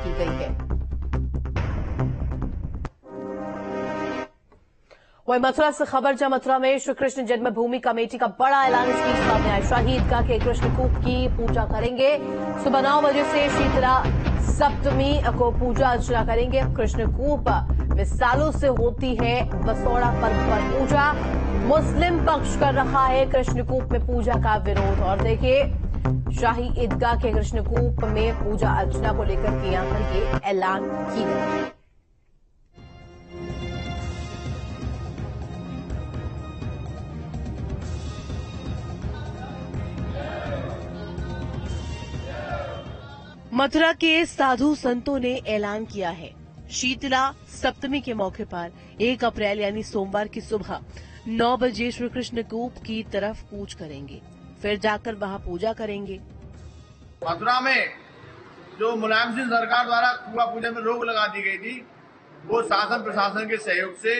की गई है। वहीं मथुरा से खबर, जहां मथुरा में श्री कृष्ण जन्मभूमि कमेटी का बड़ा ऐलान इस बीच सामने आया। शाही ईदगाह के कृष्णकूप की पूजा करेंगे। सुबह 9 बजे से शीतला सप्तमी को पूजा अर्चना करेंगे। कृष्णकूप में सालों से होती है बसौड़ा पर्व पर पूजा। मुस्लिम पक्ष कर रहा है कृष्णकूप में पूजा का विरोध। और देखिए, शाही ईदगाह के कृष्णकूप में पूजा अर्चना को लेकर के यहां पर ये ऐलान की गई। मथुरा के साधु संतों ने ऐलान किया है, शीतला सप्तमी के मौके पर 1 अप्रैल यानी सोमवार की सुबह 9 बजे श्री कृष्णकूप की तरफ कूच करेंगे, फिर जाकर वहां पूजा करेंगे। मथुरा में जो मुलायम सिंह सरकार द्वारा कुआं पूजा में रोक लगा दी गई थी, वो शासन प्रशासन के सहयोग से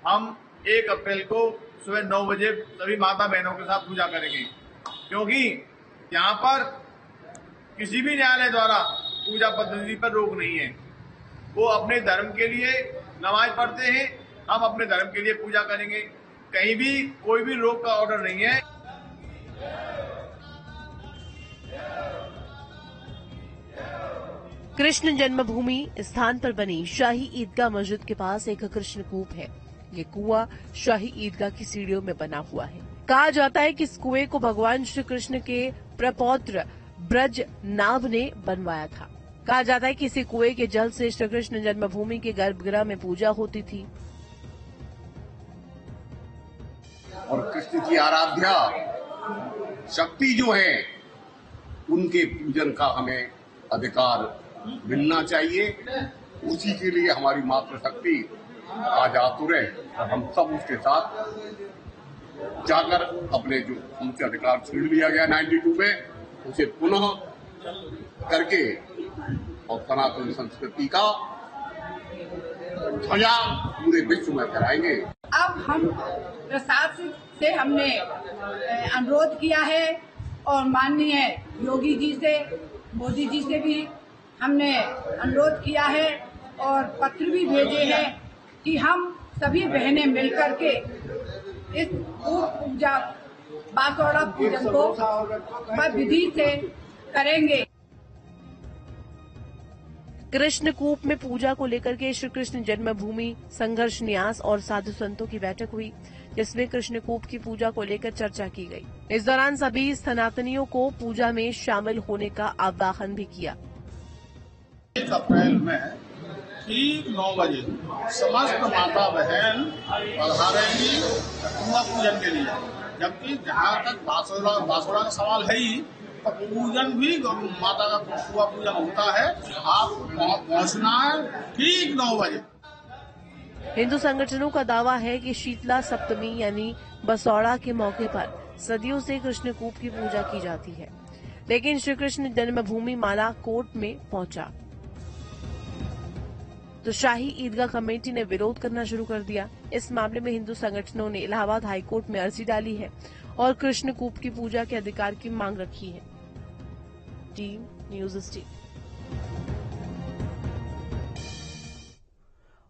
हम 1 अप्रैल को सुबह 9 बजे सभी माता बहनों के साथ पूजा करेंगे, क्योंकि यहाँ पर किसी भी न्यायालय द्वारा पूजा पद्धति पर रोक नहीं है। वो अपने धर्म के लिए नमाज पढ़ते हैं, हम अपने धर्म के लिए पूजा करेंगे। कहीं भी कोई भी रोक का ऑर्डर नहीं है। कृष्ण जन्मभूमि स्थान पर बनी शाही ईदगाह मस्जिद के पास एक कृष्णकूप है। ये कुआं शाही ईदगाह की सीढ़ियों में बना हुआ है। कहा जाता है कि इस कुएं को भगवान श्री कृष्ण के प्रपौत्र ब्रज नाभ ने बनवाया था। कहा जाता है कि इसी कुएं के जल से श्री कृष्ण जन्मभूमि के गर्भगृह में पूजा होती थी। और कृष्ण की आराध्या शक्ति जो है, उनके पूजन का हमें अधिकार मिलना चाहिए। उसी के लिए हमारी मातृशक्ति आज आतुर है और हम सब उसके साथ जाकर अपने जो हमसे अधिकार छीन लिया गया 92 में, उसे पुनः करके और सनातन संस्कृति का ध्वजा पूरे विश्व में फहराएंगे। अब हम प्रशासन से हमने अनुरोध किया है और माननीय योगी जी से, मोदी जी से भी हमने अनुरोध किया है और पत्र भी भेजे हैं कि हम सभी बहनें मिलकर के इस पूजा बासौड़ा पूजन को विधि से करेंगे। कृष्णकूप में पूजा को लेकर के श्री कृष्ण जन्मभूमि संघर्ष न्यास और साधु संतों की बैठक हुई, जिसमें कृष्णकूप की पूजा को लेकर चर्चा की गई। इस दौरान सभी सनातनियों को पूजा में शामिल होने का आह्वान भी किया। 1 अप्रैल में ठीक 9 बजे समस्त माता बहन पधारेंगी कुआं पूजन के लिए। जबकि जहाँ तक बासुरा का सवाल है ही, तो पूजन भी माता का कुआं पूजन होता है। आप पहुँचना है ठीक 9 बजे। हिंदू संगठनों का दावा है कि शीतला सप्तमी यानी बसौड़ा के मौके पर सदियों से कृष्णकूप की पूजा की जाती है, लेकिन श्री कृष्ण जन्मभूमि माला कोर्ट में पहुंचा तो शाही ईदगाह कमेटी ने विरोध करना शुरू कर दिया। इस मामले में हिंदू संगठनों ने इलाहाबाद हाईकोर्ट में अर्जी डाली है और कृष्णकूप की पूजा के अधिकार की मांग रखी है। Team news steel.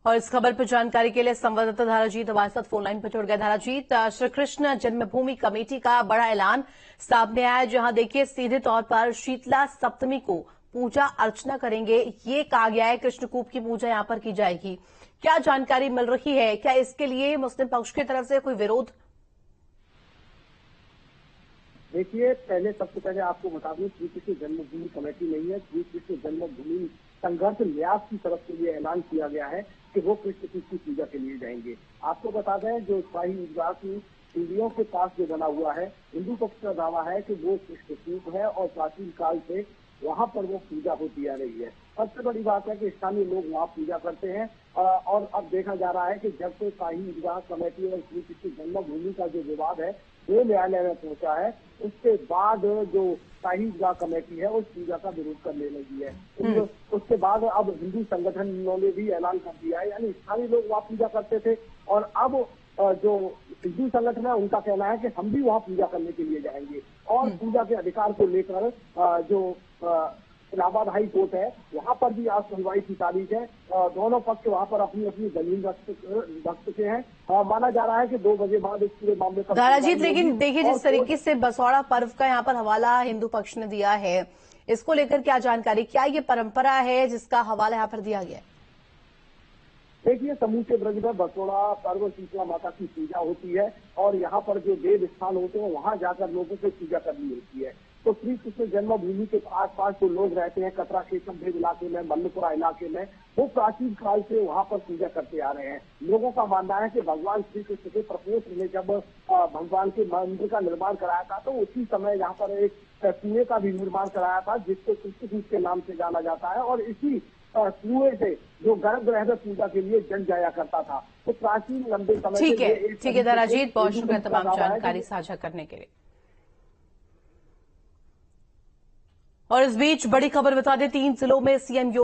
और इस खबर पर जानकारी के लिए संवाददाता धाराजीत हमारे साथ फोन लाइन पर जुड़ गए। धाराजीत, श्री कृष्ण जन्मभूमि कमेटी का बड़ा ऐलान सामने आया, जहां देखिए सीधे तौर पर शीतला सप्तमी को पूजा अर्चना करेंगे, ये कहा गया है। कृष्णकूप की पूजा यहां पर की जाएगी। क्या जानकारी मिल रही है? क्या इसके लिए मुस्लिम पक्ष की तरफ से कोई विरोध? देखिए, सबसे पहले आपको बता दूं, श्री कृष्ण जन्मभूमि कमेटी नहीं है, श्री कृष्ण जन्मभूमि संघर्ष न्यास की तरफ से ये ऐलान किया गया है कि वो कृष्णकूप की पूजा के लिए जाएंगे। आपको बता दें, जो शाही ईदगाह की सीढ़ियों के पास जो बना हुआ है, हिंदू पक्ष का दावा है कि वो कृष्णकूप है और प्राचीन काल से वहाँ पर वो पूजा होती आ रही है। सबसे बड़ी बात है कि स्थानीय लोग वहाँ पूजा करते हैं और अब देखा जा रहा है कि जब से शाही ईदगाह कमेटी और श्री कृष्ण जन्मभूमि का जो विवाद है वो न्यायालय में पहुंचा है, उसके बाद जो शाही ईदगाह कमेटी है उस पूजा का विरोध करने लगी है। उसके बाद अब हिंदू संगठनों ने भी ऐलान कर दिया है, यानी स्थानीय लोग वहाँ पूजा करते थे और अब जो हिंदू संगठन है उनका कहना है कि हम भी वहाँ पूजा करने के लिए जाएंगे और पूजा के अधिकार को लेकर जो इलाहाबाद हाई कोर्ट है, वहां पर भी आज सुनवाई की तारीख है। दोनों पक्ष वहां पर अपनी अपनी दलील रख चुके हैं। माना जा रहा है कि 2 बजे बाद इस पूरे मामले पर दाराजीत, लेकिन देखिए जिस तरीके से बसौड़ा पर्व का यहाँ पर हवाला हिंदू पक्ष ने दिया है, इसको लेकर क्या जानकारी, क्या ये परंपरा है जिसका हवाला यहाँ पर दिया गया है? देखिए, समूचे ब्रज में बसौड़ा पर्व शीतला माता की पूजा होती है और यहाँ पर जो देव स्थान होते हैं वहां जाकर लोगों को पूजा करनी होती है। तो श्री कृष्ण जन्मभूमि के आसपास जो लोग रहते हैं, कतरा केशमभेद इलाके में, मल्लपुरा इलाके में, वो प्राचीन काल से वहां पर पूजा करते आ रहे हैं। लोगों का मानना है कि भगवान श्री कृष्ण के प्रपोत्र ने जब भगवान के मंदिर का निर्माण कराया था तो उसी समय यहाँ पर एक कुएं का भी निर्माण कराया था, जिसको कृष्णकूट के नाम से जाना जाता है। और इसी कुएं से जो गर्भगृह में पूजा के लिए जल जाया करता था। तो प्राचीन लंबे समय ठीक है दाराजीत, बहुत शुक्रिया तमाम जानकारी साझा करने के लिए। और इस बीच बड़ी खबर बता दें, 3 जिलों में सीएम